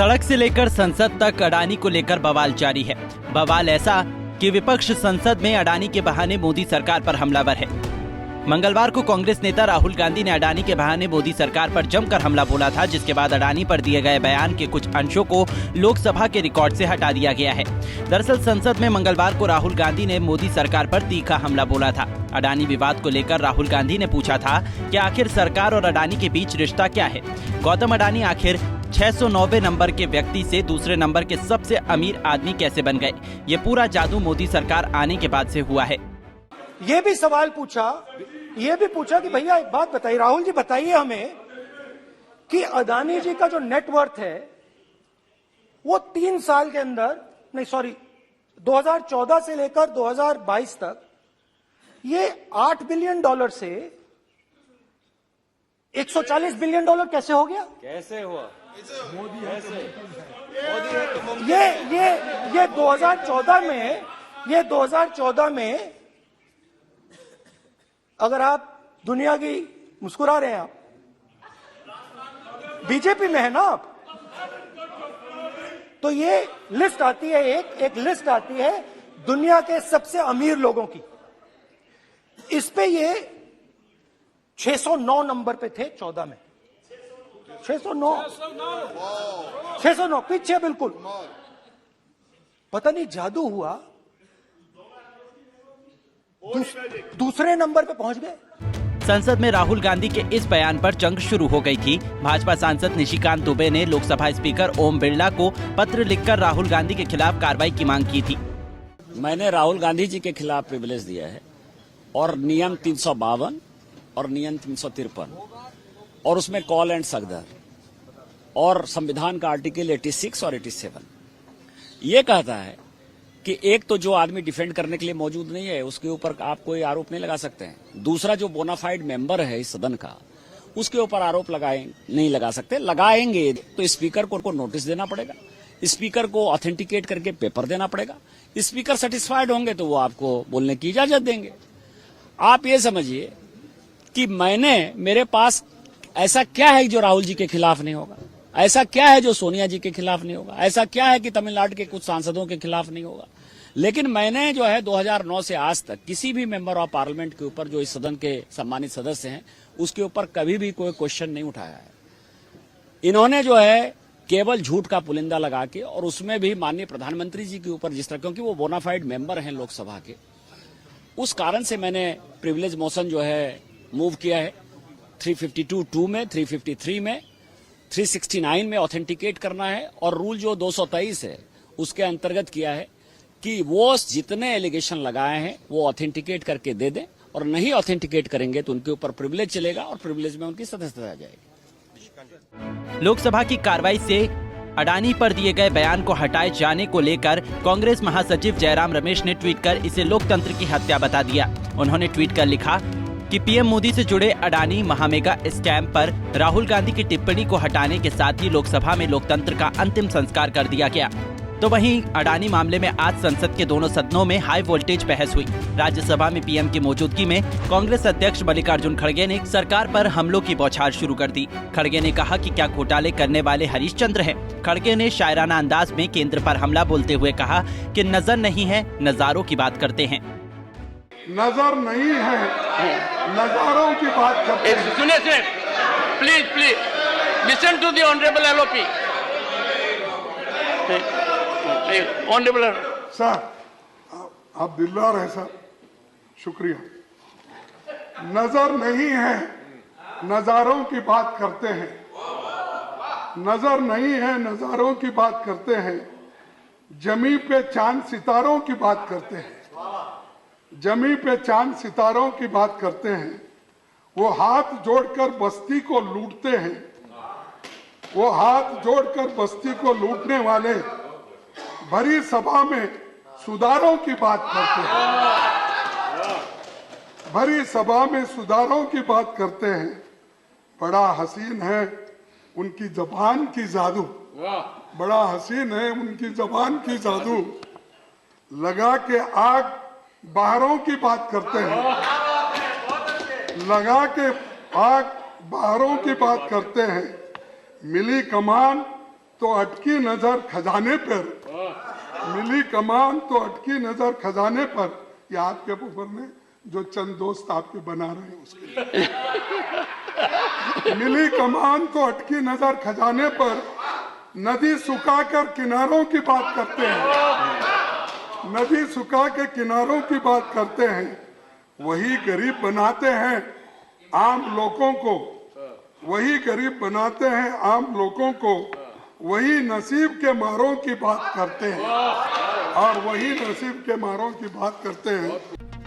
सड़क से लेकर संसद तक अडानी को लेकर बवाल जारी है। बवाल ऐसा कि विपक्ष संसद में अडानी के बहाने मोदी सरकार पर हमलावर है। मंगलवार को कांग्रेस नेता राहुल गांधी ने अडानी के बहाने मोदी सरकार पर जमकर हमला बोला था, जिसके बाद अडानी पर दिए गए बयान के कुछ अंशों को लोकसभा के रिकॉर्ड से हटा दिया गया है। दरअसल संसद में मंगलवार को राहुल गांधी ने मोदी सरकार पर तीखा हमला बोला था। अडानी विवाद को लेकर राहुल गांधी ने पूछा था कि आखिर सरकार और अडानी के बीच रिश्ता क्या है। गौतम अडानी आखिर 690 नंबर के व्यक्ति से दूसरे नंबर के सबसे अमीर आदमी कैसे बन गए? ये पूरा जादू मोदी सरकार आने के बाद से हुआ है। ये भी सवाल पूछा, ये भी पूछा कि भैया एक बात बताइए, राहुल जी बताइए हमें कि अडानी जी का जो नेटवर्थ है वो 3 साल के अंदर, नहीं सॉरी 2014 से लेकर 2022 तक ये $8 बिलियन से $140 बिलियन कैसे हो गया? कैसे हुआ? मोदी ये 2014 में अगर आप दुनिया की मुस्कुरा रहे हैं, आप बीजेपी में है ना आप, तो ये लिस्ट आती है, एक लिस्ट आती है दुनिया के सबसे अमीर लोगों की। इस पे ये 609 नंबर पे थे 14 में। 609 पीछे बिल्कुल। पता नहीं जादू हुआ, दूसरे नंबर पे पहुंच गए। संसद में राहुल गांधी के इस बयान पर जंग शुरू हो गई थी। भाजपा सांसद निशिकांत दुबे ने लोकसभा स्पीकर ओम बिरला को पत्र लिखकर राहुल गांधी के खिलाफ कार्रवाई की मांग की थी। मैंने राहुल गांधी जी के खिलाफ प्रिविलेज दिया है और नियम 352 और नियम 353 और उसमें कॉल एंड सगदर और संविधान का आर्टिकल 86 और 87 ये कहता है कि एक तो जो आदमी डिफेंड करने के लिए मौजूद नहीं है उसके ऊपर आप कोई आरोप नहीं लगा सकते हैं। दूसरा, जो बोनाफाइड मेंबर है इस सदन का उसके ऊपर आरोप नहीं लगा सकते। लगाएंगे तो स्पीकर को नोटिस देना पड़ेगा, स्पीकर को ऑथेंटिकेट करके पेपर देना पड़ेगा। स्पीकर सेटिस्फाइड होंगे तो वो आपको बोलने की इजाजत देंगे। आप ये समझिए कि मेरे पास ऐसा क्या है जो राहुल जी के खिलाफ नहीं होगा, ऐसा क्या है जो सोनिया जी के खिलाफ नहीं होगा, ऐसा क्या है कि तमिलनाडु के कुछ सांसदों के खिलाफ नहीं होगा। लेकिन मैंने जो है 2009 से आज तक किसी भी मेंबर ऑफ पार्लियामेंट के ऊपर, जो इस सदन के सम्मानित सदस्य हैं, उसके ऊपर कभी भी कोई क्वेश्चन नहीं उठाया है। इन्होंने जो है केवल झूठ का पुलिंदा लगा के, और उसमें भी माननीय प्रधानमंत्री जी के ऊपर जिस तरह, क्योंकि वो बोनाफाइड मेंबर हैं लोकसभा के, उस कारण से मैंने प्रिविलेज मोशन जो है मूव किया है। 352(2) में, 353 में, 369 में ऑथेंटिकेट करना है और रूल जो 223 है उसके अंतर्गत किया है कि वो जितने एलिगेशन लगाए हैं वो ऑथेंटिकेट करके दे दें, और नहीं ऑथेंटिकेट करेंगे तो उनके ऊपर प्रिविलेज चलेगा और प्रिविलेज में उनकी सदस्यता आ जाएगी। लोकसभा की कार्रवाई से अडानी पर दिए गए बयान को हटाए जाने को लेकर कांग्रेस महासचिव जयराम रमेश ने ट्वीट कर इसे लोकतंत्र की हत्या बता दिया। उन्होंने ट्वीट कर लिखा कि पीएम मोदी से जुड़े अडानी महामेगा स्कैम पर राहुल गांधी की टिप्पणी को हटाने के साथ ही लोकसभा में लोकतंत्र का अंतिम संस्कार कर दिया गया। तो वहीं अडानी मामले में आज संसद के दोनों सदनों में हाई वोल्टेज बहस हुई। राज्यसभा में पीएम की मौजूदगी में कांग्रेस अध्यक्ष मल्लिकार्जुन खड़गे ने सरकार पर हमलों की बौछार शुरू कर दी। खड़गे ने कहा कि क्या घोटाले करने वाले हरीशचंद्र हैं। खड़गे ने शायराना अंदाज में केंद्र पर हमला बोलते हुए कहा कि नजर नहीं है, नजारों की बात करते हैं। नजर नहीं है, नजारों की बात करते हैं। सुनिए, please listen to the honourable LOP. Honourable sir, आप दिलदार हैं सर, शुक्रिया। नजर नहीं है, नजारों की बात करते हैं। नजर नहीं है, नजारों की बात करते हैं। जमी पे चांद सितारों की बात करते हैं। जमी पे चांद सितारों की बात करते हैं। वो हाथ जोड़कर बस्ती को लूटते हैं। वो हाथ जोड़कर बस्ती को लूटने वाले भरी सभा में सुधारों की बात करते हैं। भरी सभा में सुधारों की बात करते हैं। बड़ा हसीन है उनकी जबान की जादू, बड़ा हसीन है उनकी जबान की जादू। लगा के आग बाहरों की बात करते हैं। लगा के आग बाहरों की बात करते हैं। मिली कमान तो अटकी नजर खजाने पर, मिली कमान तो अटकी नजर खजाने पर, ये आपके ऊपर में जो चंद दोस्त आपके बना रहे हैं उसके मिली कमान तो अटकी नजर खजाने पर, नदी सुखाकर किनारों की बात करते हैं, नदी सुखा के किनारों की बात करते हैं, वही गरीब बनाते हैं आम लोगों को, वही गरीब बनाते हैं आम लोगों को, वही नसीब के मारों की बात करते हैं, और वही नसीब के मारों की बात करते हैं।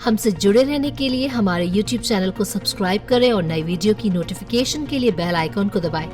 हमसे जुड़े रहने के लिए हमारे YouTube चैनल को सब्सक्राइब करें और नई वीडियो की नोटिफिकेशन के लिए बेल आइकॉन को दबाएं।